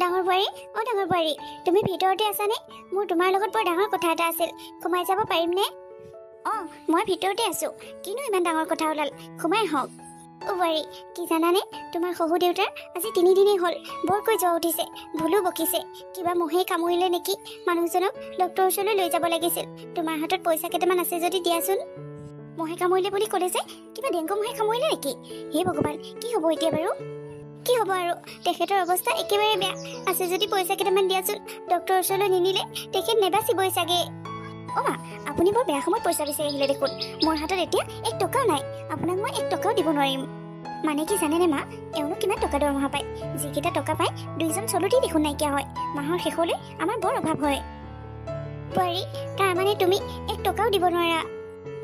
ডাঙৰ বোৱাৰী, ডাঙৰ বোৱাৰী, তুমি ভিতৰতে আছানে? মোৰ তোমাৰ লগত বৰ ডাঙৰ কথা এটা আছিল, সোমাই যাব পাৰিমনে? মই ভিতৰতে আছোঁ। কিনো ইমান ডাঙৰ কথা ওলাল, সোমাই আহক। বোৱাৰী, কি জানানে, তোমাৰ শহু দেউতাৰ আজি 3 দিনেই হ'ল বৰকৈ জ্বৰ উঠিছে, ভুলো বকিছে। কিবা মহে কামুৰিলে নেকি? মানুহজনক ডক্টৰৰ ওচৰলৈ লৈ যাব লাগিছিল। তোমাৰ হাতত পইচা কেইটামান আছে যদি দিয়াচোন। মহে কামুৰিলে বুলি ক'লে যে, কিবা ডেংগু মহে কামুৰিলে নেকি? হে ভগৱান, কি হ'ব এতিয়া বাৰু? কি হ'ব আৰু, তেখেতৰ অৱস্থা একেবাৰে বেয়া। আছে যদি পইচা কেইটামান দিয়াচোন, ডক্টৰৰ ওচৰলৈ নিনিলে তেখেত নেবাচিবই চাগে। মা, আপুনি বৰ বেয়া সময়ত পইচা বিচাৰি আহিলে দেখোন। মোৰ হাতত এতিয়া 1 টকাও নাই, আপোনাক মই 1 টকাও দিব নোৱাৰিম। মানে কি জানেনে মা, এওঁনো কিমান টকা দৰমহা পায়? যিকেইটা টকা পায় 2জন চলতেই দেখোন নাইকিয়া হয়। মাহৰ শেষলৈ আমাৰ বৰ অভাৱ হয়। বোৱাৰী, তাৰমানে তুমি 1 টকাও দিব নোৱাৰা?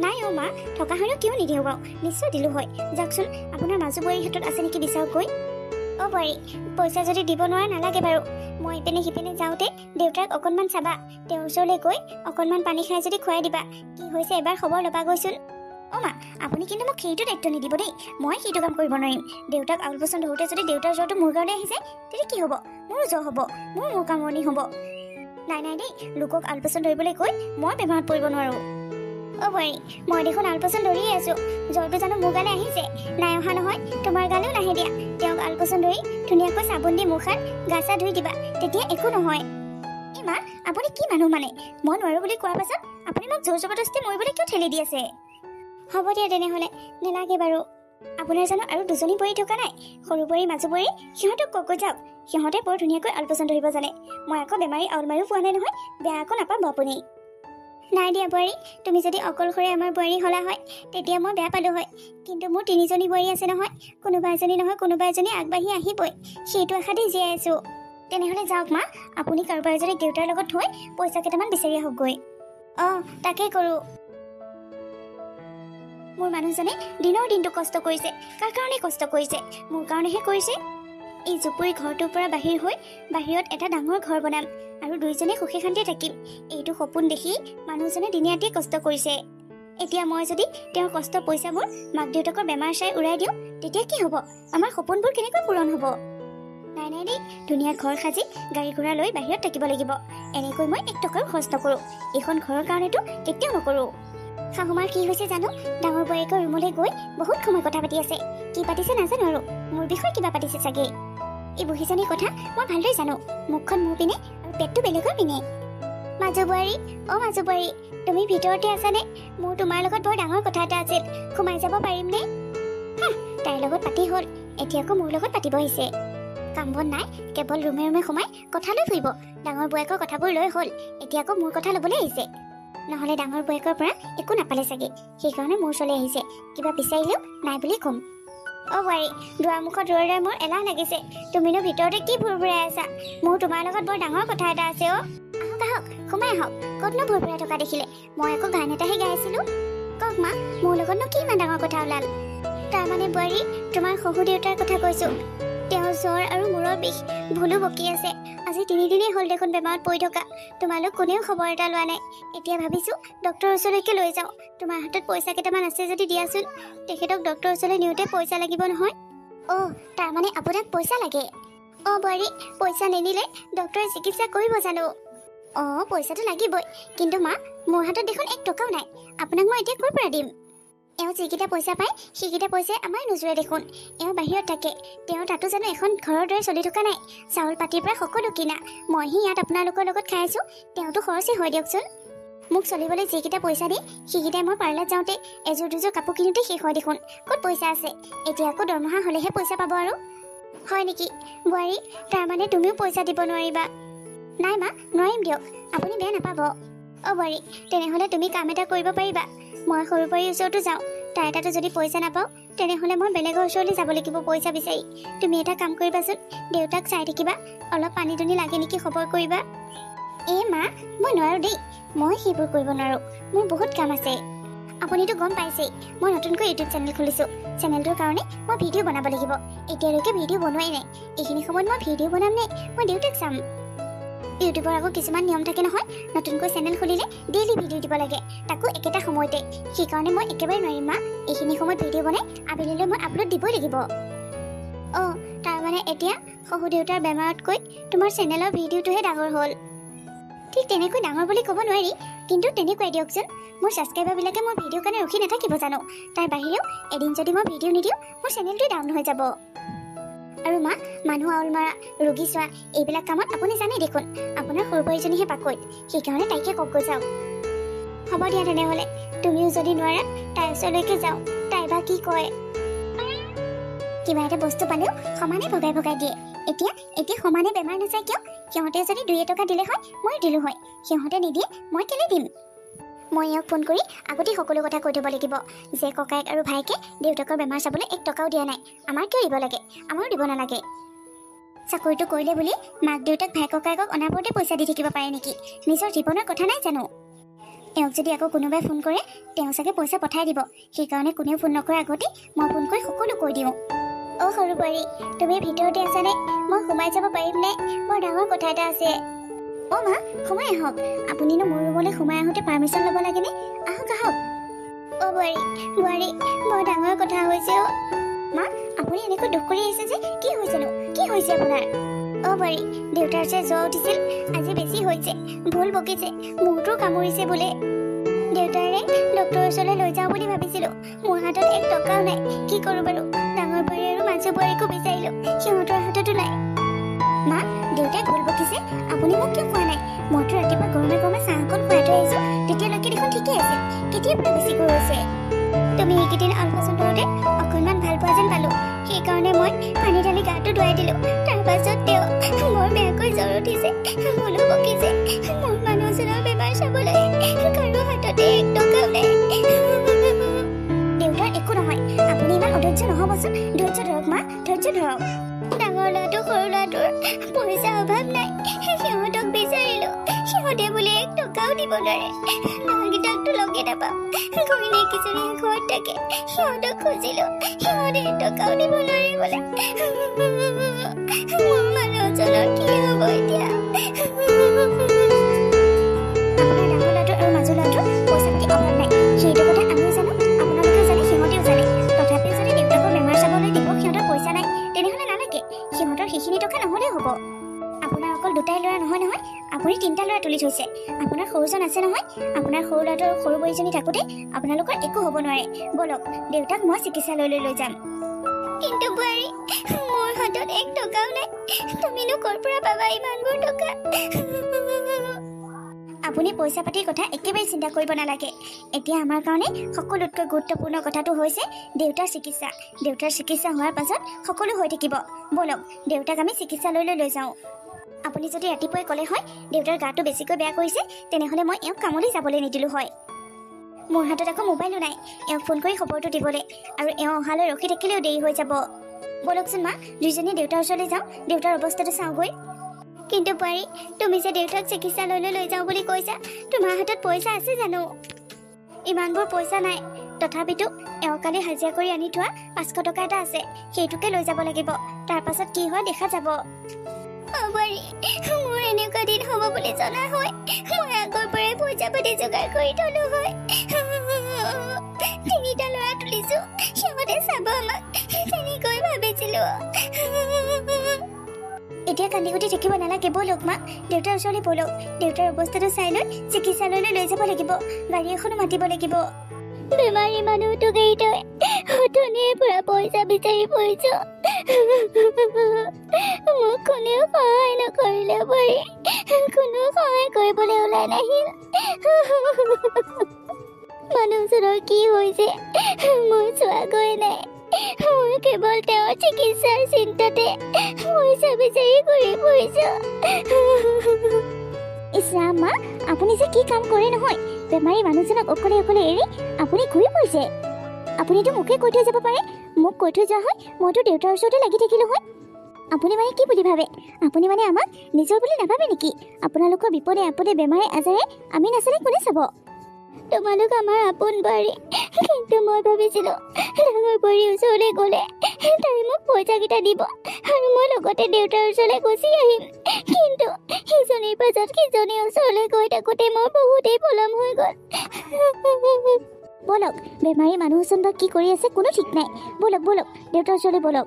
নাই মা, থকা হলেও কিয় নিদিওঁ বাৰু, নিশ্চয় দিলোঁ হয়। যাওকচোন, আপোনাৰ মাজু বোৱাৰীৰ হাতত আছে নেকি বিচাৰকৈ। বোৱাৰী, পইচা যদি দিব নোৱাৰা নালাগে বাৰু। মই ইপিনে সিপিনে যাওঁতে দেউতাক অকণমান চাবা, তেওঁৰ ওচৰলৈ গৈ অকণমান পানী খাই যদি খুৱাই দিবা। কি হৈছে এবাৰ খবৰ ল'বা গৈচোন। মা, আপুনি কিন্তু মোক সেইটো দায়িত্ব নিদিব দেই, মই সেইটো কাম কৰিব নোৱাৰিম। দেউতাক আউল পচন্দ ধৰোঁতে যদি দেউতাৰ জ্বৰটো মোৰ কাৰণে আহি যায়, তেতিয়া কি হ'ব? মোৰো জ্বৰ হ'ব, মোৰ কামৰণি হ'ব। নাই দেই, লোকক আউল পচন্দ ধৰিবলৈ কৈ মই বেমাৰত পৰিব নোৱাৰোঁ। বোৱাৰী, মই দেখোন আলপচন ধৰিয়ে আছোঁ। জ্বৰটো জানো মোৰ গালে আহিছে? নাই অহা নহয়, তোমাৰ গালেও নাহে দিয়া। তেওঁক আলপচন ধৰি ধুনীয়াকৈ চাবোন দি মুখ হাত গা চা ধুই দিবা, তেতিয়া একো নহয়। মা, আপুনি কি মানুহ মানে? মই নোৱাৰোঁ বুলি কোৱাৰ পাছত আপুনি মোক জোৰ জবৰদস্তি মৰিবলৈ কিয় ঠেলি দি আছে? হ'ব দিয়া তেনেহ'লে, নেলাগে বাৰু। আপোনাৰ জানো আৰু 2জনী বোৱাৰী থকা নাই? সৰু বোৱাৰী, মাজু বোৱাৰী, সিহঁতক কৈ যাওক। সিহঁতে বৰ ধুনীয়াকৈ আলপচন ধৰিব জানে। মই আকৌ বেমাৰী আউল মাৰিও পোৱা নাই নহয়, বেয়া আকৌ নাপাব আপুনি। নাই দিয়া বোৱাৰী, তুমি যদি অকলশৰে আমাৰ বোৱাৰী হ'লা হয়, তেতিয়া মই বেয়া পালোঁ হয়। কিন্তু মোৰ 3জনী বোৱাৰী আছে নহয়, কোনোবা এজনী নহয় কোনোবা এজনী আগবাঢ়ি আহিবই, সেইটো আশাতেই জীয়াই আছোঁ। তেনেহ'লে যাওক মা, আপুনি কাৰোবাৰ এজনী দেউতাৰ লগত থৈ পইচা কেইটামান বিচাৰি আহকগৈ। তাকেই কৰোঁ। মোৰ মানুহজনে দিনৰ দিনটো কষ্ট কৰিছে। কাৰ কাৰণে কষ্ট কৰিছে? মোৰ কাৰণেহে কৰিছে। এই জুপুৰি ঘৰটোৰ পৰা বাহিৰ হৈ বাহিৰত এটা ডাঙৰ ঘৰ বনাম আৰু 2জনে সুখে শান্তিয়ে থাকিম, এইটো সপোন দেখি মানুহজনে দিনে ৰাতিয়ে কষ্ট কৰিছে। এতিয়া মই যদি তেওঁৰ কষ্ট পইচাবোৰ মাক দেউতাকৰ বেমাৰ চাই উৰাই দিওঁ, তেতিয়া কি হ'ব? আমাৰ সপোনবোৰ কেনেকৈ পূৰণ হ'ব? নাই দেই, ধুনীয়া ঘৰ সাজি গাড়ী ঘোঁৰা লৈ বাহিৰত থাকিব লাগিব। এনেকৈ মই 1 টকাও খৰচ নকৰোঁ। এইখন ঘৰৰ কাৰণেতো কেতিয়াও নকৰোঁ। শাহুমাৰ কি হৈছে জানো, ডাঙৰ বোৱাৰীকৰ ৰুমলৈ গৈ বহুত সময় কথা পাতি আছে। কি পাতিছে নাজানো আৰু, মোৰ বিষয়ে কিবা পাতিছে চাগে। এই বুঢ়ীজনীৰ কথা মই ভালদৰে জানো, মুখখন মোৰ পিনে আৰু পেটটো বেলেগৰ পিনে। মাজু বোৱাৰী, মাজু বোৱাৰী, তুমি ভিতৰতে আছানে? মোৰ তোমাৰ লগত বৰ ডাঙৰ কথা এটা আছিল, সোমাই যাব পাৰিমনে? তাইৰ লগত পাতি হ'ল, এতিয়া আকৌ মোৰ লগত পাতিব আহিছে। কাম বন নাই, কেৱল ৰুমে ৰুমে সোমাই কথা লৈ ফুৰিব। ডাঙৰ বোৱাৰীকৰ কথাবোৰ লৈ হ'ল, এতিয়া আকৌ মোৰ কথা ল'বলৈ আহিছে। নহ'লে ডাঙৰ বোৱাৰীকৰ পৰা একো নাপালে চাগে, সেইকাৰণে মোৰ ওচৰলৈ আহিছে। কিবা বিচাৰিলেও নাই বুলি ক'ম। বোৱাৰী, দুৱাৰমুখত ৰৈ মোৰ এলাহ লাগিছে। তুমিনো ভিতৰতে কি ভুৰভুৰাই আছা? মোৰ তোমাৰ লগত বৰ ডাঙৰ কথা এটা আছে। আহক, সোমাই আহক। ক'তনো ভুৰভুৰাই থকা দেখিলে? মই আকৌ গান এটাহে গাই আছিলোঁ। কওক মা, মোৰ লগতনো কি ইমান ডাঙৰ কথা ওলাল? তাৰমানে বোৱাৰী, তোমাৰ শহু দেউতাৰ কথা কৈছোঁ। তেওঁৰ জ্বৰ আৰু মূৰৰ বিষ, ভুলো বকি আছে। আজি 3 দিনেই হ'ল দেখোন বেমাৰত পৰি থকা। তোমালোক কোনেও খবৰ এটা লোৱা নাই। এতিয়া ভাবিছোঁ ডক্টৰৰ ওচৰলৈকে লৈ যাওঁ। তোমাৰ হাতত পইচা কেইটামান আছে যদি দিয়াচোন। তেখেতক ডক্টৰৰ ওচৰলৈ নিওঁতে পইচা লাগিব নহয়। তাৰমানে আপোনাক পইচা লাগে? বোৱাৰী, পইচা নিনিলে ডক্টৰে চিকিৎসা কৰিব জানো? পইচাটো লাগিবই, কিন্তু মা, মোৰ হাতত দেখোন 1 টকাও নাই। আপোনাক মই এতিয়া ক'ৰ পৰা দিম? এওঁ যিকেইটা পইচা পায় সেইকেইটা পইচাই আমাৰ নোজোৰে দেখোন। এওঁ বাহিৰত থাকে, তেওঁ তাতো জানো এখন ঘৰৰ দৰে চলি থকা নাই? চাউল পাতিৰ পৰা সকলো কিনা, মইহে ইয়াত আপোনালোকৰ লগত খাই আছোঁ। তেওঁতো খৰচেই হয় দিয়কচোন। মোক চলিবলৈ যিকেইটা পইচা দিয়ে সেইকেইটাই মই পাৰ্লাৰত যাওঁতে এযোৰ 2যোৰ কাপোৰ কিনোতে শেষ হয় দেখোন। ক'ত পইচা আছে? এতিয়া আকৌ দৰমহা হ'লেহে পইচা পাব আৰু। হয় নেকি বোৱাৰী, তাৰমানে তুমিও পইচা দিব নোৱাৰিবা? নাই মা, নোৱাৰিম দিয়ক, আপুনি বেয়া নাপাব। বোৱাৰী, তেনেহ'লে তুমি কাম এটা কৰিব পাৰিবা। মই সৰু বোৱাৰীৰ ওচৰতো যাওঁ, তাই তাতো যদি পইচা নাপাওঁ, তেনেহ'লে মই বেলেগৰ ওচৰলৈ যাব লাগিব পইচা বিচাৰি। তুমি এটা কাম কৰিবাচোন, দেউতাক চাই থাকিবা, অলপ পানী দুনি লাগে নেকি খবৰ কৰিবা। মা, মই নোৱাৰোঁ দেই, মই সেইবোৰ কৰিব নোৱাৰোঁ। মোৰ বহুত কাম আছে। আপুনিতো গম পাইছেই, মই নতুনকৈ ইউটিউব চেনেল খুলিছোঁ। চেনেলটোৰ কাৰণে মই ভিডিঅ' বনাব লাগিব। এতিয়ালৈকে ভিডিঅ' বনোৱাই নাই। এইখিনি সময়ত মই ভিডিঅ' বনাম নে মই দেউতাক চাম? ইউটিউবৰ আকৌ কিছুমান নিয়ম থাকে নহয়। নতুনকৈ চেনেল খুলিলে ডেইলি ভিডিঅ' দিব লাগে, তাকো একেটা সময়তে। সেইকাৰণে মই একেবাৰে নোৱাৰিম মা। এইখিনি সময়ত ভিডিঅ' বনাই আবেলিলৈ মই আপলোড দিবই লাগিব। তাৰমানে এতিয়া শহু দেউতাৰ বেমাৰতকৈ তোমাৰ চেনেলৰ ভিডিঅ'টোহে ডাঙৰ হ'ল। ঠিক তেনেকৈ ডাঙৰ বুলি ক'ব নোৱাৰি, কিন্তু তেনেকুৱাই দিয়কচোন। মোৰ ছাবস্ক্ৰাইবাৰবিলাকে মোৰ ভিডিঅ'ৰ কাৰণে ৰখি নাথাকিব জানো? তাৰ বাহিৰেও এদিন যদি মই ভিডিঅ' নিদিওঁ মোৰ চেনেলটোৱে ডাউন হৈ যাব। আৰু মা, মানুহ আউল মাৰা, ৰোগী চোৱা, এইবিলাক কামত আপুনি জানেই দেখোন আপোনাৰ সৰু বোৱাৰীজনীহে পাকৈত। সেইকাৰণে তাইকে কওকগৈ যাওক। হ'ব দিয়া তেনেহ'লে, তুমিও যদি নোৱাৰা তাইৰ ওচৰলৈকে যাওঁ, তাই বা কি কয়। কিবা এটা বস্তু পালেও সমানে ভগাই ভগাই দিয়ে। এতিয়া সমানে বেমাৰ নাযায় কিয়? সিহঁতে যদি 2 টকা দিলে হয় মই দিলোঁ হয়, সিহঁতে নিদিয়ে মই কেলে দিম? মই এওঁক ফোন কৰি আগতে সকলো কথা কৈ থ'ব লাগিব যে ককায়েক আৰু ভাইকে দেউতাকৰ বেমাৰ চাবলৈ 1 টকাও দিয়া নাই। আমাৰ কিয় দিব লাগে? আমাৰো দিব নালাগে। চাকৰিটো কৰিলে বুলি মাক দেউতাক ভাই ককায়েকক অনাবৰতে পইচা দি থাকিব পাৰে নেকি? নিজৰ জীৱনৰ কথা নাই জানো? এওঁক যদি আকৌ কোনোবাই ফোন কৰে তেওঁ চাগে পইচা পঠাই দিব। সেইকাৰণে কোনেও ফোন নকৰাৰ আগতে মই ফোন কৰি সকলো কৈ দিওঁ। অ' সৰু বোৱাৰী, তুমি ভিতৰতে আছানে? মই সোমাই যাব পাৰিমনে? বৰ ডাঙৰ কথা এটা আছে। অ' মা, সোমাই আহক। আপুনিনো মোৰ ৰুমলৈ সোমাই আহোঁতে পাৰ্মিশ্যন ল'ব লাগেনে? আহক আহক। অ' বোৱাৰী, বৰ ডাঙৰ কথা হৈছে। অ' মা, আপুনি এনেকৈ দুখ কৰি আহিছে যে, কি হৈছেনো? কি হৈছে আপোনাৰ? অ' বোৱাৰী, দেউতাৰ যে জ্বৰ উঠিছিল, আজি বেছি হৈছে, ভুল বকিছে, মূৰটো কামুৰিছে বোলে। দেউতাৰে ডক্টৰৰ ওচৰলৈ লৈ যাওঁ বুলি ভাবিছিলোঁ। মোৰ হাতত 1 টকাও নাই। কি কৰোঁ বাৰু? ডাঙৰ বোৱাৰী আৰু মাজু বোৱাৰীকো বিচাৰিলোঁ, সিহঁতৰ হাততো নাই। মা, দেউতাই ভুল বকিছে, আপুনি মোক কিয় কোৱা নাই? মইতো ৰাতিপুৱা গৰমে গৰমে চাহ অকণ খুৱাই থৈ আহিছোঁ, তেতিয়ালৈকে দেখোন ঠিকেই আছে। কেতিয়াৰ পৰা বেছিকৈ হৈছে? তুমি এইকেইদিন আলপৈচান কৰোঁতে অকণমান ভাল পোৱা যেন পালোঁ, সেইকাৰণে মই পানী ঢালি গাটো ধুৱাই দিলোঁ। তাৰ পাছত তেওঁ বৰ বেয়াকৈ জ্বৰ উঠিছে, ভুলো বকিছে। মোৰ মানুহজনৰ বেমাৰ চাবলৈ কাৰো হাততে 1 টকাও নাই। দেউতাৰ একো নহয়, আপুনি ইমান অধৈৰ্য নহ'বচোন। ধৈৰ্য ধৰক মা, ধৈৰ্য ধৰক। ডাঙৰ ল'ৰাটো সৰু ল'ৰাটোৰ পইচা অভাৱ নাই, সিহঁতক বিচাৰিলোঁ, সিহঁতে বোলে 1 টকাও দিব নোৱাৰে। ল'ৰাকেইটাকতো লগে নাপাওঁ, ঘৈণীয়েককেইজনী ঘৰত থাকে, সিহঁতক খুজিলোঁ, সিহঁতে 1 টকাও দিব নোৱাৰে বোলে। মোৰ মানুহজনৰ কি হ'ব এতিয়া? আপোনাৰ ডাঙৰ ল'ৰাটোৰ আৰু মাজু ল'ৰাটোৰ পইচা পাতি অভাৱ নাই, সেইটো কথা আমিও জানো, আপোনালোকেও জানে, সিহঁতেও জানে। তথাপিও যদি দেউতাকৰ বেমাৰ চাবলৈ দিব সিহঁতৰ পইচা নাই, তেনেহ'লে নালাগে। সিহঁতৰ সেইখিনি টকা নহ'লেও হ'ব। আপোনাৰ অকল 2টাই ল'ৰা নহয় নহয়, আপুনি 3টা ল'ৰা তুলি থৈছে। আপোনাৰ সৰুজন আছে নহয়, আপোনাৰ সৰু ল'ৰাটোৰ সৰু বোৱাৰীজনী থাকোঁতে আপোনালোকৰ একো হ'ব নোৱাৰে। ব'লক, দেউতাক মই চিকিৎসালয়লৈ লৈ যাম। কিন্তু বোৱাৰী, মোৰ হাতত 1 টকাও নাই। তুমিনো ক'ৰ পৰা পাবা ইমানবোৰ টকা? আপুনি পইচা পাতিৰ কথা একেবাৰে চিন্তা কৰিব নালাগে। এতিয়া আমাৰ কাৰণে সকলোতকৈ গুৰুত্বপূৰ্ণ কথাটো হৈছে দেউতাৰ চিকিৎসা। দেউতাৰ চিকিৎসা হোৱাৰ পাছত সকলো হৈ থাকিব। ব'লক, দেউতাক আমি চিকিৎসালয়লৈ লৈ যাওঁ। আপুনি যদি ৰাতিপুৱাই ক'লে হয় দেউতাৰ গাটো বেছিকৈ বেয়া কৰিছে, তেনেহ'লে মই এওঁক কামলৈ যাবলৈ নিদিলোঁ হয়। মোৰ হাতত আকৌ মোবাইলো নাই এওঁক ফোন কৰি খবৰটো দিবলৈ, আৰু এওঁ অহালৈ ৰখি থাকিলেও দেৰি হৈ যাব। ব'লকচোন মা, দুইজনীয়ে দেউতাৰ ওচৰলৈ যাওঁ, দেউতাৰ অৱস্থাটো চাওঁগৈ। কিন্তু বোৱাৰী, তুমি যে দেউতাক চিকিৎসালয়লৈ লৈ যাওঁ বুলি কৈছা, তোমাৰ হাতত পইচা আছে জানো? ইমানবোৰ পইচা নাই, তথাপিতো এওঁ কালি হাজিৰা কৰি আনি থোৱা 500 টকা এটা আছে, সেইটোকে লৈ যাব লাগিব। তাৰ পাছত কি হয় দেখা যাব। বোৱাৰী, মোৰ এনেকুৱা দিন হ'ব বুলি জনা হয় মই আগৰ পৰাই পইচা পাতি যোগাৰ কৰি থলো হয়। 3টা ল'ৰা তুলিছো, সিহঁতে চাব আমাক, তেনেকৈ ভাবিছিলো। এতিয়া কান্দি কুটি থাকিব নালাগে। ব'লক মা, দেউতাৰ ওচৰলৈ ব'লক। দেউতাৰ অৱস্থাটো চাই লৈ চিকিৎসালয়লৈ লৈ যাব লাগিব, গাড়ী এখনো মাতিব লাগিব। বেমাৰী মানুহটোক এৰি থৈ অথনিৰ পৰা পইচা বিচাৰি ফুৰিছো, মোক কোনেও সহায় নকৰিলে বোৱাৰী, কোনো সহায় কৰিবলৈ ওলাই নাহিল। মানুহজনৰ কি হৈছে মই চোৱাগৈ নাই। মই কেৱল তেওঁৰ চিকিৎসাৰ চিন্তাতে পইচা বিচাৰি ঘূৰি ফুৰিছো। ইছ ৰাম মা, আপুনি যে কি কাম কৰে নহয়। বেমাৰী মানুহজনক অকলে অকলে এৰি আপুনি ঘূৰি ফুৰিছে। আপুনিতো মোকে কৈ থৈ যাব পাৰে, মোক কৈ থৈ যোৱা হয় মইতো দেউতাৰ ওচৰতে লাগি থাকিলোঁ হয়। আপুনি মানে কি বুলি ভাবে? আপুনি মানে আমাক নিজৰ বুলি নাভাবে নেকি? আপোনালোকৰ বিপদে আপদে বেমাৰে আজাৰে আমি নাচালে কোনে চাব? তোমালোক আমাৰ আপোন বোৱাৰী, কিন্তু মই ভাবিছিলোঁ ডাঙৰ বোৱাৰীৰ ওচৰলৈ গ'লে তাই মোক পইচাকেইটা দিব আৰু মই লগতে দেউতাৰ ওচৰলৈ গুচি আহিম। কিন্তু সিজনীৰ পাছত সিজনীৰ ওচৰলৈ গৈ থাকোঁতে মোৰ বহুতেই পলম হৈ গ'ল। ব'লক, বেমাৰী মানুহজন বা কি কৰি আছে কোনো ঠিক নাই। ব'লক ব'লক, দেউতাৰ ওচৰলৈ ব'লক।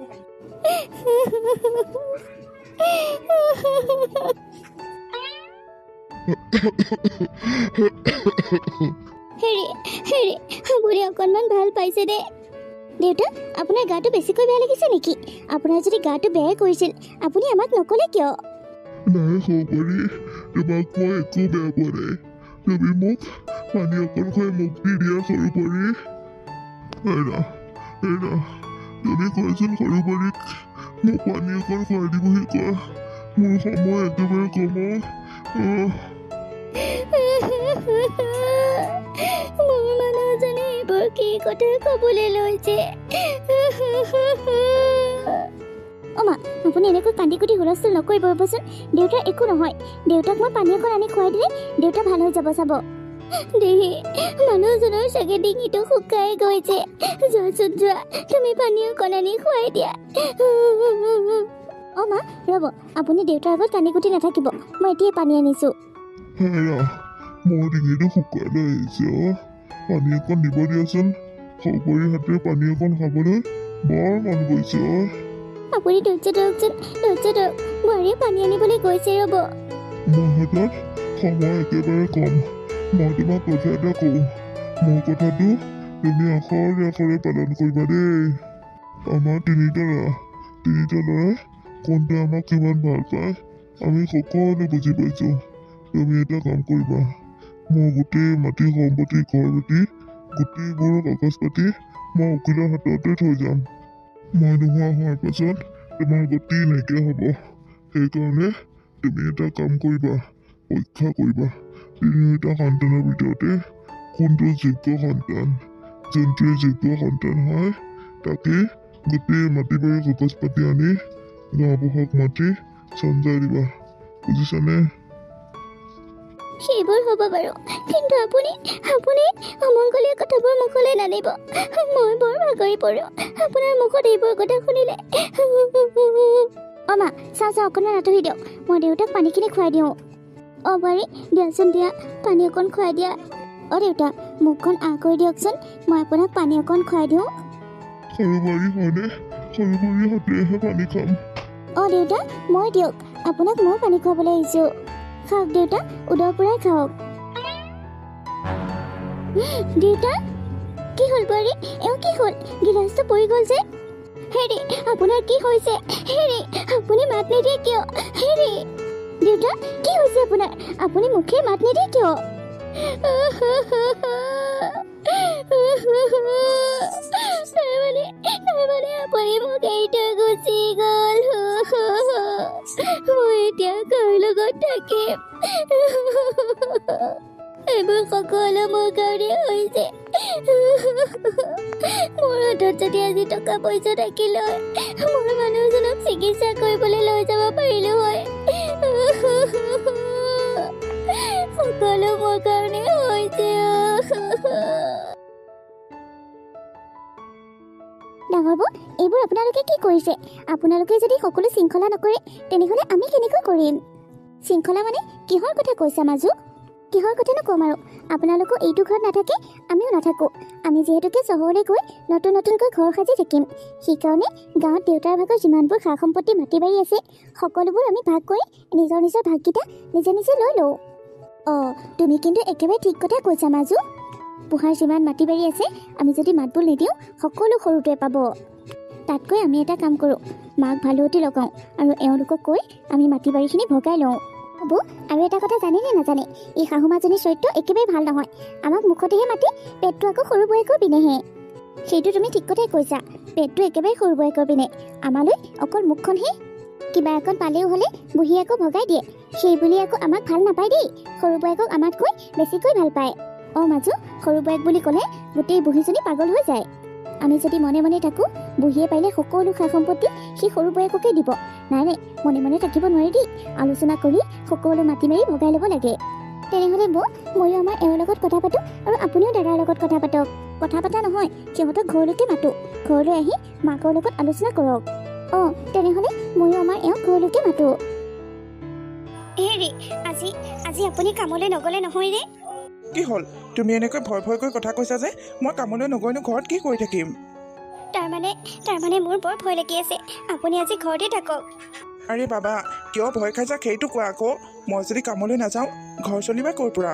হেৰি হেৰি আপুনি অকণমান ভাল পাইছে দে দেউতা আপোনাৰ গাটো বেছিকৈ বেয়া লাগিছে নেকি আপোনাৰ যদি গাটো বেয়াই কৰিছিল আপুনি আমাক নকলে কিয় নাই সৌকৰি তোমাক মই একো বেয়া পোৱা নাই তুমি মোক পানী অকণ খুৱাই মুক্তি দিয়া সৰু পৰি এৰা তুমি কোৱাচোন সৰু পৰীক মোক পানী অকণ খুৱাই দিবহি কোৱা মোৰ সময় একেবাৰে কম মোৰ মানুহজনে এইবোৰ কি কথা কবলৈ লৈছে অমা আপুনি এনেকৈ কান্দি কুটি হুলস্থুল নকৰিব ৰ'বচোন দেউতাৰ একো নহয় দেউতাক মই পানী অকণ আনি খুৱাই দিলে দেউতা ভাল হৈ যাব চাব দেহি মানুহজনৰ চাগে ডিঙিটো শুকাই গৈছে যোৱাচোন যোৱা তুমি পানী অকণ আনি খুৱাই দিয়া অমা ৰ'ব আপুনি দেউতাৰ আগত কান্দি কুটি নাথাকিব মই এতিয়াই পানী আনিছোঁ হেৰা মোৰ ডিঙিটো শুকাই আহিছে পানী অকণ দিব দিয়াচোন সৌকৰিৰ হাতে পানী অকণ খাবলৈ বৰ মন গৈছে আপুনি ধৈৰ্য ধৰকচোন ধৈৰ্য ধৰক বোৱাৰীয়ে পানী আনিবলৈ গৈছে ৰ'ব মোৰ হাতত সময় একেবাৰে কম মই তোমাক কথা এটা কওঁ মোৰ কথাটো তুমি আখৰে আখৰে পালন কৰিবা দেই আমাৰ তিনিটা ল'ৰাই কোনটোৱে আমাক কিমান ভাল পায় আমি সকলোৱে বুজি পাইছোঁ তুমি এটা কাম কৰিবা মোৰ গোটেই মাটি সম্পত্তি ঘৰ বাটি গোটেইবোৰ কাগজ পাতি মই উকিলৰ হাততে থৈ যাম মই নোহোৱা হোৱাৰ পাছত তোমাৰ গতি নাইকিয়া হ'ব সেইকাৰণে তুমি এটা কাম কৰিবা পৰীক্ষা কৰিবা তিনিটা সন্তানৰ ভিতৰতে কোনটো যোগ্য সন্তান যোনটোৱে যোগ্য সন্তান হয় তাকে গোটেই মাটি বাৰী কাগজ পাতি আনি গাঁওবুঢ়াক মাতি চমজাই দিবা বুজিছানে সেইবোৰ হ'ব বাৰু কিন্তু আপুনি অমংগলীয়া কথাবোৰ মুখলৈ নানিব মই বৰ ভাগৰি পৰোঁ আপোনাৰ মুখত এইবোৰ কথা শুনিলে অমা চাওঁ অকণমান আঁতৰি দিয়ক মই দেউতাক পানীখিনি খুৱাই দিওঁ বোৱাৰী দিয়াচোন দিয়া পানী অকণ খুৱাই দিয়া দেউতা মুখখন আঁ কৰি দিয়কচোন মই আপোনাক পানী অকণ খুৱাই দিওঁ সৰু বাৰী হয়নে সৰু বাৰী হাতেৰেহে পানী খাম দেউতা মই দিয়ক আপোনাক মই পানী খুৱাবলৈ আহিছোঁ খাওক দেউতা উদৰ পৰাই খাওক দেউতা কি হ'ল বোৱাৰী কি হ'ল গিলাচটো পৰি গ'ল যে হেৰি আপোনাৰ কি হৈছে হেৰি আপুনি মাত নিদিয়ে কিয় হেৰি দেউতা কি হৈছে আপোনাৰ আপুনি মুখে মাত নিদিয়ে কিয় তাৰমানে আপুনি মোক এৰি থৈ গুচি গ'ল মই এতিয়া কাৰ লগত থাকিম এইবোৰ সকলো মোৰ কাৰণে হৈছে মোৰ হাতত যদি আজি টকা পইচা থাকিল হয় মোৰ মানুহজনক চিকিৎসা কৰিবলৈ লৈ যাব পাৰিলো হয় সকলো মোৰ কাৰণে হৈছে ডাঙৰ বৌ এইবোৰ আপোনালোকে কি কৰিছে আপোনালোকে যদি সকলো শৃংখলা নকৰে তেনেহ'লে আমি কেনেকৈ কৰিম শৃংখলা মানে কিহৰ কথা কৈছা মাজু কিহৰ কথানো ক'ম আৰু আপোনালোকো এইটো ঘৰত নাথাকে আমিও নাথাকোঁ আমি যিহেতুকে চহৰলৈ গৈ নতুনকৈ ঘৰ সাজি থাকিম সেইকাৰণে গাঁৱত দেউতাৰ ভাগৰ যিমানবোৰ সা সম্পত্তি মাটি বাৰী আছে সকলোবোৰ আমি ভাগ কৰি নিজৰ ভাগকেইটা নিজে লৈ লওঁ তুমি কিন্তু একেবাৰে ঠিক কথা কৈছা মাজু পোহাৰ যিমান মাটি বাৰী আছে আমি যদি মাতবোৰ নিদিওঁ সকলো সৰুটোৱে পাব তাতকৈ আমি এটা কাম কৰোঁ মাক ভালুৱতী লগাওঁ আৰু এওঁলোকক কৈ আমি মাটি বাৰীখিনি ভগাই লওঁ হ'ব আৰু এটা কথা জানেনে নাজানে এই শাহুমাজনীৰ চৰিত্ৰ একেবাৰে ভাল নহয় আমাক মুখতেহে মাতি পেটটো আকৌ সৰু বয়েকৰ পিনেহে সেইটো তুমি ঠিক কথাই কৈছা পেটটো একেবাৰে সৰু বয়েকৰ পিনে আমালৈ অকল মুখখনহে কিবা এখন পালেও হ'লে বুঢ়ী আকৌ ভগাই দিয়ে সেই বুলি আকৌ আমাক ভাল নাপায় দেই সৰু বয়েকক আমাতকৈ বেছিকৈ ভাল পায় মাজু সৰু বয়েক বুলি ক'লে গোটেই বুঢ়ীজনী পাগল হৈ যায় আমি যদি মনে মনে থাকোঁ বুঢ়ীয়ে পাৰিলে সকলো সা সম্পত্তি সেই সৰু বয়েককে দিব নাই মনে মনে থাকিব নোৱাৰি দেই আলোচনা কৰি সকলো মাটি মাৰি ভগাই ল'ব লাগে তেনেহ'লে বৌ ময়ো আমাৰ এওঁৰ লগত কথা পাতোঁ আৰু আপুনিও দাদাৰ লগত কথা পাতক কথা পতা নহয় সিহঁতক ঘৰলৈকে মাতোঁ ঘৰলৈ আহি মাকৰ লগত আলোচনা কৰক তেনেহ'লে ময়ো আমাৰ এওঁক ঘৰলৈকে মাতোঁ হেৰি আজি আপুনি কামলৈ নগ'লে নহয় ৰে কি হ'ল তুমি এনেকৈ ভয়কৈ কথা কৈছা যে মই কামলৈ নগৈনো ঘৰত কি কৰি থাকিম তাৰমানে মোৰ বৰ ভয় লাগি আছে আপুনি আজি ঘৰতে থাকক আৰে বাবা কিয় ভয় খাইছা সেইটো কোৱা আকৌ মই যদি কামলৈ নাযাওঁ ঘৰ চলিবা ক'ৰ পৰা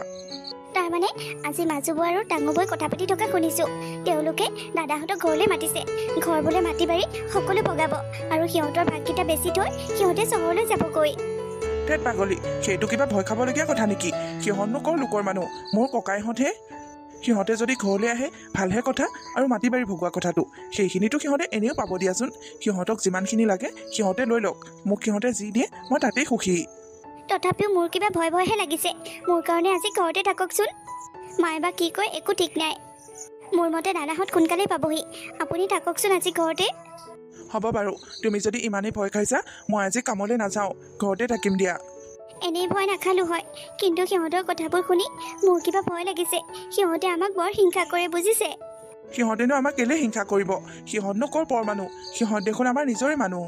তাৰমানে আজি মাজু বৌ আৰু ডাঙৰ বৌয়ে কথা পাতি থকা শুনিছোঁ তেওঁলোকে দাদাহঁতক ঘৰলৈ মাতিছে ঘৰ বোলে মাটি বাৰী সকলো ভগাব আৰু সিহঁতৰ ভাগকেইটা বেছি থৈ সিহঁতে চহৰলৈ যাবগৈ ধেত পাগলী সেইটো কিবা ভয় খাবলগীয়া কথা নেকি সিহঁতনো ক'ৰ লোকৰ মানুহ মোৰ ককাইহঁতহে সিহঁতে যদি ঘৰলৈ আহে ভালহে কথা আৰু মাটি বাৰী ভগোৱা কথাটো সেইখিনিতো সিহঁতে এনেও পাব দিয়াচোন সিহঁতক যিমানখিনি লাগে সিহঁতে লৈ লওক মোক সিহঁতে যি দিয়ে মই তাতেই সুখী তথাপিও মোৰ কিবা ভয় ভয়হে লাগিছে মোৰ কাৰণে আজি ঘৰতে থাককচোন মায়ে বা কি কয় একো ঠিক নাই মোৰ মতে দাদাহঁত সোনকালেই পাবহি আপুনি থাককচোন আজি ঘৰতে হ'ব বাৰু তুমি যদি ইমানেই ভয় খাইছা মই আজি কামলৈ নাযাওঁ ঘৰতে থাকিম দিয়া এনেই ভয় নাখালোঁ হয় কিন্তু সিহঁতৰ কথাবোৰ শুনি মোৰ কিবা ভয় লাগিছে সিহঁতে আমাক বৰ হিংসা কৰে বুজিছে সিহঁতেনো আমাক কেলে হিংসা কৰিব সিহঁতনো ক'ৰ পৰ মানুহ সিহঁত দেখোন আমাৰ নিজৰে মানুহ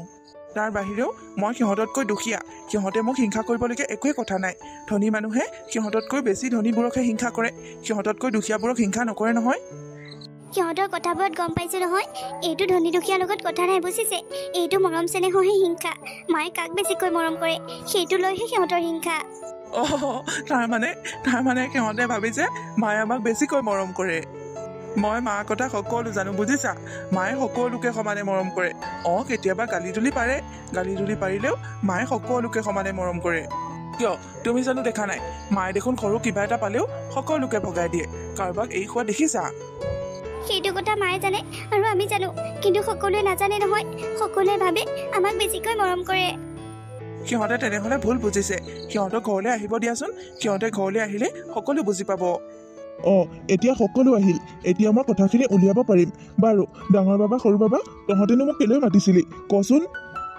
তাৰ বাহিৰেও মই সিহঁততকৈ দুখীয়া সিহঁতে মোক হিংসা কৰিবলগীয়া একোৱেই কথা নাই ধনী মানুহে সিহঁততকৈ বেছি ধনীবোৰকহে হিংসা কৰে সিহঁততকৈ দুখীয়াবোৰক হিংসা নকৰে নহয় সিহঁতৰ কথাবোৰত গম পাইছোঁ নহয় এইটো ধনী দুখীয়াৰ লগত কথা নাই বুজিছে এইটো মৰম চেনেহৰহে হিংসা মায়ে কাক বেছিকৈ মৰম কৰে সেইটো লৈহে সিহঁতৰ হিংসা অহ তাৰমানে সিহঁতে ভাবিছে মায়ে আমাক বেছিকৈ মৰম কৰে মই মাৰ কথা সকলো জানো বুজিছা মায়ে সকলোকে সমানে মৰম কৰে কেতিয়াবা গালি তুলি পাৰিলেও মায়ে সকলোকে সমানে মৰম কৰে কিয় তুমি জানো দেখা নাই মায়ে দেখোন সৰু কিবা এটা পালেও সকলোকে ভগাই দিয়ে কাৰোবাক এই খোৱা দেখিছা সেইটো কথা মায়ে জানে আৰু আমি জানো কিন্তু সকলোৱে নাজানে নহয় সকলোৱে ভাবে আমাক বেছিকৈ মৰম কৰে সিহঁতে তেনেহ'লে ভুল বুজিছে সিহঁতক ঘৰলৈ আহিব দিয়াচোন সিহঁতে ঘৰলৈ আহিলে সকলো বুজি পাব এতিয়া সকলো আহিল এতিয়া মই কথাখিনি উলিয়াব পাৰিম বাৰু ডাঙৰ বাবা সৰু বাবা তহঁতেনো মোক কেলৈ মাতিছিলি কচোন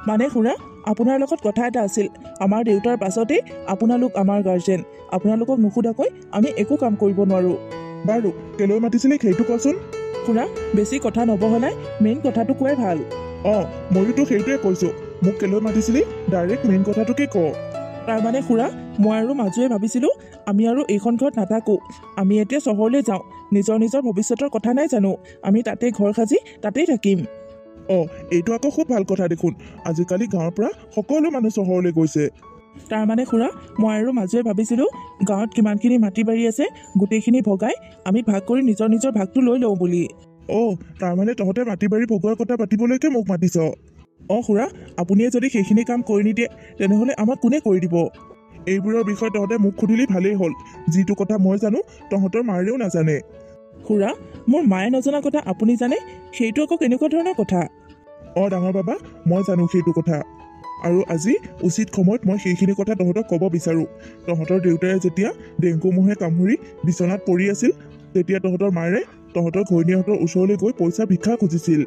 মানে খুৰা আপোনাৰ লগত কথা এটা আছিল আমাৰ দেউতাৰ পাছতেই আপোনালোক আমাৰ গাৰ্জেন আপোনালোকক নুসুধাকৈ আমি একো কাম কৰিব নোৱাৰোঁ বাৰু কেলৈ মাতিছিলি সেইটো কচোন খুৰা বেছি কথা নবহলাই মেইন কথাটো কোৱাই ভাল ময়োতো সেইটোৱে কৈছোঁ মোক কেলৈ মাতিছিলি ডাইৰেক্ট মেইন কথাটোকে ক তাৰমানে খুৰা মই আৰু মাজুৱে ভাবিছিলোঁ আমি আৰু এইখন ঘৰত নাথাকোঁ আমি এতিয়া চহৰলৈ যাওঁ নিজৰ ভৱিষ্যতৰ কথা নাই জানো আমি তাতেই ঘৰ সাজি তাতেই থাকিম এইটো আকৌ খুব ভাল কথা দেখোন আজিকালি গাঁৱৰ পৰা সকলো মানুহ চহৰলৈ গৈছে তাৰমানে খুৰা মই আৰু মাজুৱে ভাবিছিলোঁ গাঁৱত কিমানখিনি মাটি বাৰী আছে গোটেইখিনি ভগাই আমি ভাগ কৰি নিজৰ ভাগটো লৈ লওঁ বুলি তাৰমানে তহঁতে মাটি বাৰী ভগোৱাৰ কথা পাতিবলৈকে মোক মাতিছ খুৰা আপুনিয়ে যদি সেইখিনি কাম কৰি নিদিয়ে তেনেহ'লে আমাক কোনে কৰি দিব এইবোৰৰ বিষয়ে তহঁতে মোক সুধিলি ভালেই হ'ল যিটো কথা মই জানো তহঁতৰ মায়েও নাজানে খুৰা মোৰ মায়ে নজনা কথা আপুনি জানে সেইটো আকৌ কেনেকুৱা ধৰণৰ কথা ডাঙৰ বাবা মই জানো সেইটো কথা আৰু আজি উচিত সময়ত মই সেইখিনি কথা তহঁতক ক'ব বিচাৰোঁ তহঁতৰ দেউতাই যেতিয়া ডেংগু মহে কামুৰি বিচনাত পৰি আছিল তেতিয়া তহঁতৰ মায়েৰে তহঁতৰ ঘৈণীয়েহঁতৰ ওচৰলৈ গৈ পইচা ভিক্ষা খুজিছিল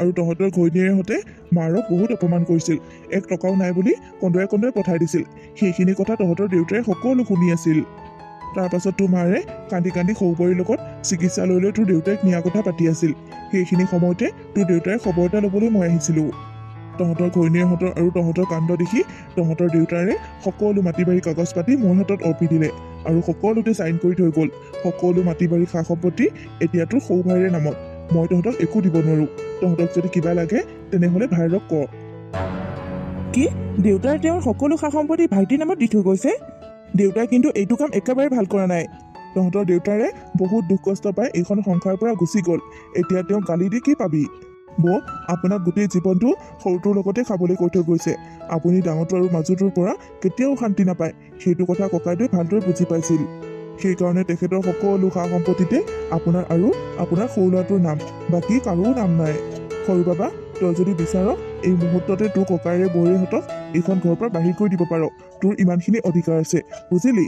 আৰু তহঁতৰ ঘৈণীয়েহঁতে মাৰক বহুত অপমান কৰিছিল 1 টকাও নাই বুলি কন্দুৱাই পঠাই দিছিল সেইখিনি কথা তহঁতৰ দেউতাই সকলো শুনি আছিল তাৰপাছত তোৰ মাৰে কান্দি সৰুবোৱাৰীৰ লগত চিকিৎসালয়লৈ তোৰ দেউতাইক নিয়াৰ কথা পাতি আছিল সেইখিনি সময়তে তোৰ দেউতাই খবৰ এটা ল'বলৈ মই আহিছিলোঁ তহঁতৰ ঘৈণীয়েহঁতৰ আৰু তহঁতৰ কাণ্ড দেখি তহঁতৰ দেউতাৰে সকলো মাটি বাৰী কাগজ পাতি মোৰ হাতত অৰ্পি দিলে আৰু সকলোতে চাইন কৰি থৈ গ'ল সকলো মাটি বাৰী সা সম্পত্তি এতিয়া তোৰ সৰু ভাইৰে নামত মই তহঁতক একো দিব নোৱাৰোঁ তহঁতক যদি কিবা লাগে তেনেহ'লে ভাইৰক ক কি দেউতাই তেওঁৰ সকলো সা সম্পত্তি ভাইটিৰ নামত দি থৈ গৈছে দেউতাই কিন্তু এইটো কাম একেবাৰে ভাল কৰা নাই তহঁতৰ দেউতাৰে বহুত দুখ কষ্ট পাই এইখন সংসাৰৰ পৰা গুচি গ'ল এতিয়া তেওঁ গালি দি কি পাবি আপোনাক গোটেই জীৱনটো সৰুটোৰ লগতে খাবলৈ কৈ থৈ গৈছে আপুনি ডাঙৰটো আৰু মাজুটোৰ পৰা কেতিয়াও শান্তি নাপায় সেইটো কথা ককাইদেৱে ভালদৰে বুজি পাইছিল সেইকাৰণে তেখেতৰ সকলো সা সম্পত্তিতে আপোনাৰ আৰু আপোনাৰ সৰু ল'ৰাটোৰ নাম বাকী কাৰো নাম নাই সৰু বাবা তই যদি বিচাৰ এই মুহূৰ্ততে তোৰ ককাইৰে বৌৰেহঁতক এইখন ঘৰৰ পৰা বাহিৰ কৰি দিব পাৰ তোৰ ইমানখিনি অধিকাৰ আছে বুজিলি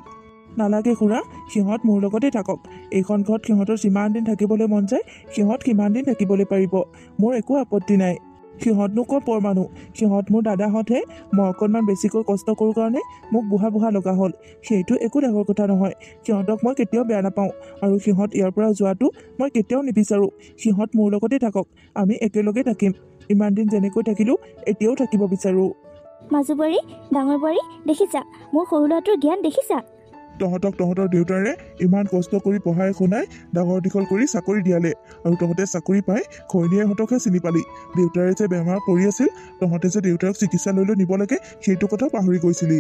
নালাগে খুৰা সিহঁত মোৰ লগতে থাকক এইখন ঘৰত সিহঁতৰ যিমান দিন থাকিবলৈ মন যায় সিহঁত সিমান দিন থাকিবলৈ পাৰিব মোৰ একো আপত্তি নাই সিহঁতনো ক'ৰ পৰ মানুহ সিহঁত মোৰ দাদাহঁতহে মই অকণমান বেছিকৈ কষ্ট কৰোঁ কাৰণে মোক বুঢ়া লগা হ'ল সেইটো একো ডাঙৰ কথা নহয় সিহঁতক মই কেতিয়াও বেয়া নাপাওঁ আৰু সিহঁত ইয়াৰ পৰা যোৱাটো মই কেতিয়াও নিবিচাৰোঁ সিহঁত মোৰ লগতে থাকক আমি একেলগে থাকিম ইমান দিন যেনেকৈ থাকিলোঁ এতিয়াও থাকিব বিচাৰোঁ মাজু বোৱাৰী ডাঙৰ বোৱাৰী দেখিছা মোৰ সৰু ল'ৰাটোৰ জ্ঞান দেখিছা তহঁতক তহঁতৰ দেউতাৰে ইমান কষ্ট কৰি পঢ়াই শুনাই ডাঙৰ দীঘল কৰি চাকৰি দিয়ালে আৰু তহঁতে চাকৰি পাই ঘৈণীয়েকহঁতকহে চিনি পালি। দেউতাৰে যে বেমাৰ পৰি আছিল, তহঁতে যে দেউতাক চিকিৎসালয়লৈ নিব লাগে সেইটো কথা পাহৰি গৈছিলি।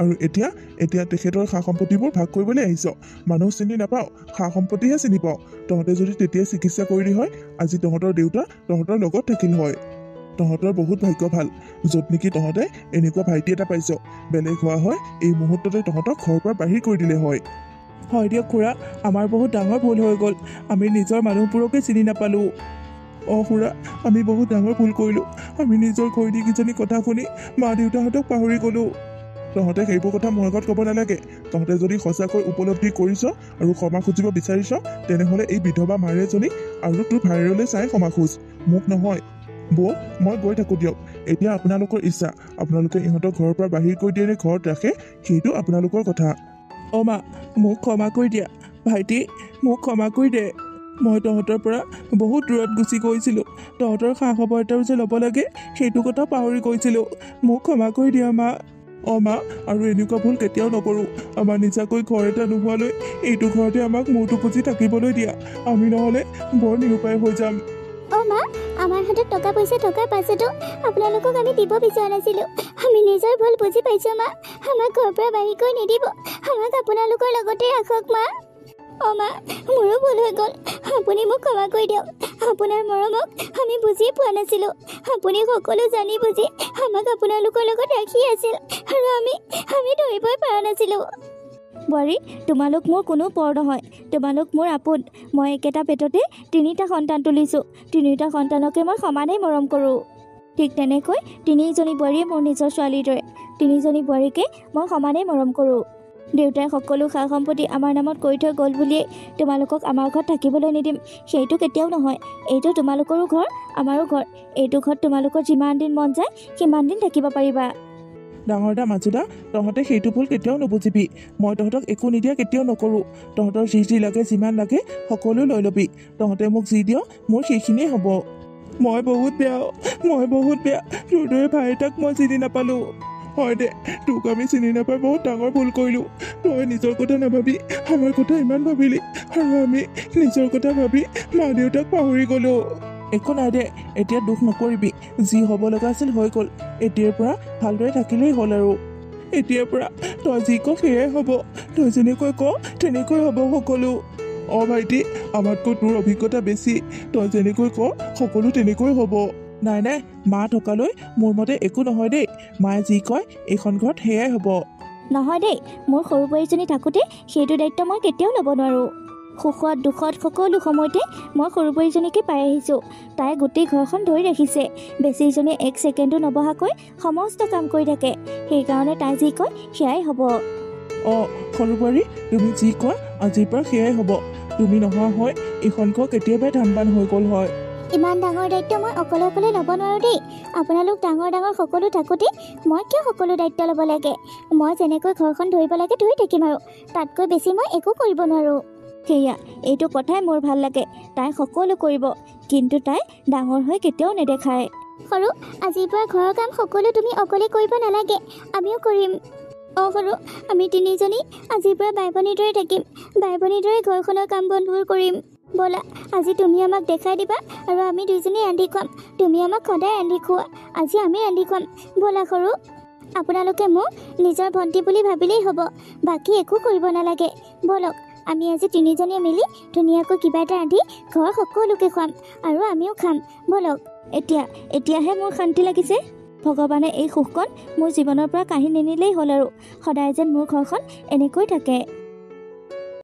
আৰু এতিয়া তেখেতৰ সা সম্পত্তিবোৰ ভাগ কৰিবলৈ আহিছ। মানুহ চিনি নাপাওঁ, সা সম্পত্তিহে চিনি পাওঁ। তহঁতে যদি তেতিয়াই চিকিৎসা কৰিলি হয়, আজি তহঁতৰ দেউতা তহঁতৰ লগত থাকিল হয়। তহঁতৰ বহুত ভাগ্য ভাল, য'ত নেকি তহঁতে এনেকুৱা ভাইটি এটা পাইছ। বেলেগ হোৱা হয় এই মুহূৰ্ততে তহঁতক ঘৰৰ পৰা বাহিৰ কৰি দিলে হয়। হয় দিয়ক খুৰা, আমাৰ বহুত ডাঙৰ ভুল হৈ গ'ল। আমি নিজৰ মানুহবোৰকে চিনি নাপালোঁ। অঁ খুৰা, আমি বহুত ডাঙৰ ভুল কৰিলোঁ। আমি নিজৰ ঘৈণীকেইজনী কথা শুনি মা দেউতাহঁতক পাহৰি গ'লোঁ। তহঁতে সেইবোৰ কথা মোৰ আগত ক'ব নালাগে। তহঁতে যদি সঁচাকৈ উপলব্ধি কৰিছ আৰু ক্ষমা খুজিব বিচাৰিছ, তেনেহ'লে এই বিধৱা মাৰেজনীক আৰু তোৰ ভাইৰলৈ চাই ক্ষমা খোজ, মোক নহয়। বৌ, মই গৈ থাকোঁ দিয়ক। এতিয়া আপোনালোকৰ ইচ্ছা, আপোনালোকে ইহঁতক ঘৰৰ পৰা বাহিৰ কৰি দিয়ে নে ঘৰত ৰাখে, সেইটো আপোনালোকৰ কথা। অ' মা, মোক ক্ষমা কৰি দিয়া। ভাইটি, মোক ক্ষমা কৰি দে। মই তহঁতৰ পৰা বহুত দূৰত গুচি গৈছিলোঁ। তহঁতৰ খা খবৰ এটাও যে ল'ব লাগে সেইটো কথা পাহৰি গৈছিলোঁ। মোক ক্ষমা কৰি দিয়া মা। অঁ মা, আৰু এনেকুৱা ভুল কেতিয়াও নকৰোঁ। আমাৰ নিজাকৈ ঘৰ এটা নোহোৱালৈ এইটো ঘৰতে আমাক মূৰটো পুজি থাকিবলৈ দিয়া। আমি নহ'লে বৰ নিৰুপায় হৈ যাম। অ' মা, আমাৰ হাতত টকা পইচা থকাৰ পাছতো আপোনালোকক আমি দিব বিচৰা নাছিলোঁ। আমি নিজৰ ভুল বুজি পাইছোঁ মা। আমাক ঘৰৰ পৰা বাহিৰ কৰি নিদিব, আমাক আপোনালোকৰ লগতে ৰাখক মা। অ' মা, মোৰো ভুল হৈ গ'ল, আপুনি মোক ক্ষমা কৰি দিয়ক। আপোনাৰ মৰমক আমি বুজিয়ে পোৱা নাছিলোঁ। আপুনি সকলো জানি বুজি আমাক আপোনালোকৰ লগত ৰাখি আছিল আৰু আমি ধৰিবই পৰা নাছিলোঁ। বোৱাৰী, তোমালোক মোৰ কোনো পৰ নহয়, তোমালোক মোৰ আপোন। মই একেটা পেটতে 3টা সন্তান তুলিছোঁ। 3টা সন্তানকে মই সমানেই মৰম কৰোঁ। ঠিক তেনেকৈ 3জনী বোৱাৰীয়ে মোৰ নিজৰ ছোৱালীৰ দৰে। 3জনী বোৱাৰীকে মই সমানেই মৰম কৰোঁ। দেউতাই সকলো সা সম্পত্তি আমাৰ নামত কৰি থৈ গ'ল বুলিয়েই তোমালোকক আমাৰ ঘৰত থাকিবলৈ নিদিম, সেইটো কেতিয়াও নহয়। এইটো তোমালোকৰো ঘৰ, আমাৰো ঘৰ। এইটো ঘৰত তোমালোকৰ যিমান দিন মন যায় সিমান দিন থাকিব পাৰিবা। ডাঙৰ দা, মাজুদা, তহঁতে সেইটো ভুল কেতিয়াও নুবুজিবি। মই তহঁতক একো নিদিয়া কেতিয়াও নকৰোঁ। তহঁতৰ যি লাগে, যিমান লাগে সকলো লৈ ল'বি। তহঁতে মোক যি দিয় মোৰ সেইখিনিয়ে হ'ব। মই বহুত বেয়া। তোৰ দৰে ভাই এটাক মই চিনি নাপালোঁ। হয় দে, তোক আমি চিনি নাপাই বহুত ডাঙৰ ভুল কৰিলোঁ। তই নিজৰ কথা নাভাবি আমাৰ কথা ইমান ভাবিলি, আৰু আমি নিজৰ কথা ভাবি মা দেউতাক পাহৰি গ'লোঁ। একো নাই দে, এতিয়া দুখ নকৰিবি। যি হ'ব লগা আছিল হৈ গ'ল। এতিয়াৰ পৰা ভালদৰে থাকিলেই হ'ল আৰু। এতিয়াৰ পৰা তই যি ক সেয়াই হ'ব। তই যেনেকৈ ক তেনেকৈ হ'ব সকলো। অঁ ভাইটি, আমাতকৈ তোৰ অভিজ্ঞতা বেছি। তই যেনেকৈ ক সকলো তেনেকৈ হ'ব। নাই, মা থকালৈ মোৰ মতে একো নহয় দেই। মায়ে যি কয় এইখন ঘৰত সেয়াই হ'ব। নহয় দেই, মোৰ সৰু বোৱাৰীজনী থাকোঁতে সেইটো দায়িত্ব মই কেতিয়াও ল'ব নোৱাৰোঁ। সুখত দুখত সকলো সময়তে মই সৰু বোৱাৰীজনীকে পাই আহিছোঁ। তাই গোটেই ঘৰখন ধৰি ৰাখিছে। বেছিজনীয়ে 1 ছেকেণ্ডো নবহাকৈ সমস্ত কাম কৰি থাকে। সেইকাৰণে তাই যি কয় সেয়াই হ'ব। অঁ সৰু বোৱাৰী, তুমি যি কোৱা আজিৰ পৰা সেয়াই হ'ব। তুমি নোহোৱা হয় এইখন ঘৰ কেতিয়াবাই ধান হৈ গ'ল হয়। ইমান ডাঙৰ দায়িত্ব মই অকলে ল'ব নোৱাৰোঁ দেই। আপোনালোক ডাঙৰ সকলো থাকোঁতে মই কিয় সকলো দায়িত্ব ল'ব লাগে? মই যেনেকৈ ঘৰখন ধৰিব লাগে ধৰি থাকিম আৰু তাতকৈ বেছি মই একো কৰিব নোৱাৰোঁ। সেয়া, এইটো কথাই মোৰ ভাল লাগে। তাই সকলো কৰিব, কিন্তু তাই ডাঙৰ হৈ কেতিয়াও নেদেখায়। সৰু, আজিৰ পৰা ঘৰৰ কাম সকলো তুমি অকলে কৰিব নালাগে, আমিও কৰিম। অঁ সৰু, আমি 3জনী আজিৰ পৰা বাই ভনীৰ দৰে থাকিম। বাই ভনীৰ দৰে ঘৰখনৰ কাম বনবোৰ কৰিম। ব'লা, আজি তুমি আমাক দেখাই দিবা আৰু আমি 2জনী ৰান্ধি খুৱাম। তুমি আমাক সদায় ৰান্ধি খুওৱা, আজি আমি ৰান্ধি খুৱাম। ব'লা সৰু, আপোনালোকে মোক নিজৰ ভণ্টি বুলি ভাবিলেই হ'ব, বাকী একো কৰিব নালাগে। ব'লক, আমি আজি 3জনীয়ে মিলি ধুনীয়াকৈ কিবা এটা ৰান্ধি ঘৰৰ সকলোকে খুৱাম আৰু আমিও খাম। ব'লক, এতিয়াহে মোৰ শান্তি লাগিছে। ভগৱানে এই সুখকণ মোৰ জীৱনৰ পৰা কাঢ়ি নিনিলেই হ'ল আৰু সদায় যেন মোৰ ঘৰখন এনেকৈ থাকে।